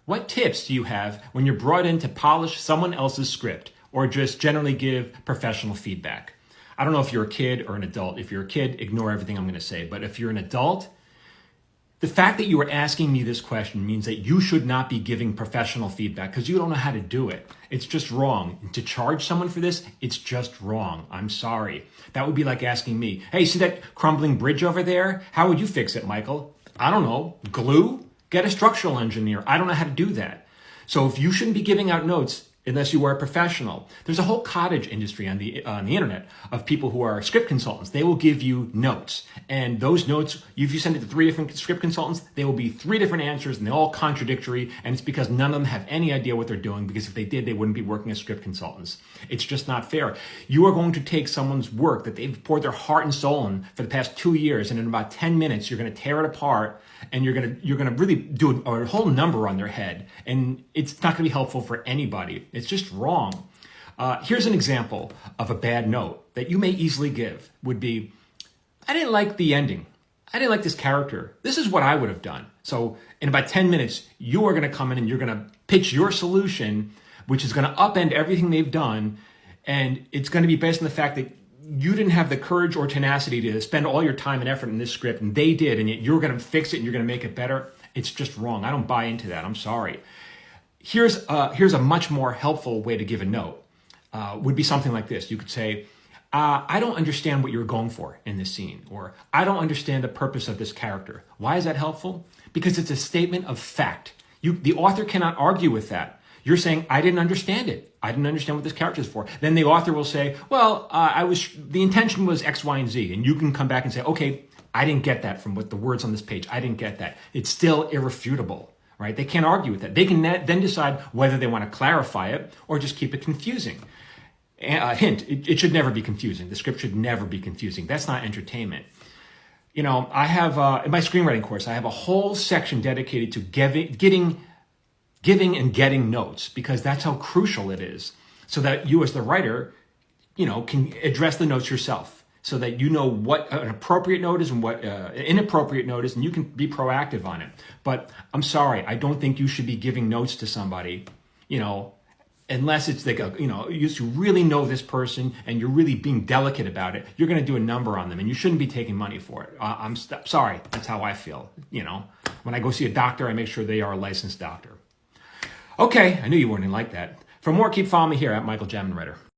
What tips do you have when you're brought in to polish someone else's script or just generally give professional feedback? I don't know if you're a kid or an adult. If you're a kid, ignore everything I'm going to say. But if you're an adult, the fact that you are asking me this question means that you should not be giving professional feedback because you don't know how to do it. It's just wrong. And to charge someone for this, it's just wrong. I'm sorry. That would be like asking me, hey, see that crumbling bridge over there? How would you fix it, Michael? I don't know. Glue? Get a structural engineer. I don't know how to do that. So if you shouldn't be giving out notes unless you are a professional, there's a whole cottage industry on the internet of people who are script consultants. They will give you notes. And those notes, if you send it to 3 different script consultants, they will be 3 different answers and they're all contradictory. And it's because none of them have any idea what they're doing, because if they did, they wouldn't be working as script consultants. It's just not fair. You are going to take someone's work that they've poured their heart and soul in for the past 2 years, and in about 10 minutes, you're going to tear it apart and you're going to really do a whole number on their head. And it's not going to be helpful for anybody. It's just wrong. Here's an example of a bad note that you may easily give would be, I didn't like the ending. I didn't like this character. This is what I would have done. So in about 10 minutes, you are going to come in and you're going to pitch your solution, which is going to upend everything they've done. And it's going to be based on the fact that you didn't have the courage or tenacity to spend all your time and effort in this script, and they did, and yet you're going to fix it and you're going to make it better. It's just wrong. I don't buy into that. I'm sorry. Here's a much more helpful way to give a note. Would be something like this. You could say, I don't understand what you're going for in this scene, or I don't understand the purpose of this character. Why is that helpful? Because it's a statement of fact. The author cannot argue with that. You're saying, I didn't understand it. I didn't understand what this character is for. Then the author will say, well, the intention was X, Y, and Z. And you can come back and say, okay, I didn't get that from what the words on this page. I didn't get that. It's still irrefutable, right? They can't argue with that. They can then decide whether they want to clarify it or just keep it confusing. Hint, it should never be confusing. The script should never be confusing. That's not entertainment. You know, I have, in my screenwriting course, I have a whole section dedicated to giving and getting notes, because that's how crucial it is, so that you as the writer, can address the notes yourself, so that you know what an appropriate note is and what an inappropriate note is, and you can be proactive on it. But I'm sorry, I don't think you should be giving notes to somebody, unless it's like, you really know this person and you're really being delicate about it. You're going to do a number on them, and you shouldn't be taking money for it. I'm sorry, that's how I feel. When I go see a doctor, I make sure they are a licensed doctor. Okay, I knew you wouldn't like that. For more, keep following me here at Michael Jamin Writer.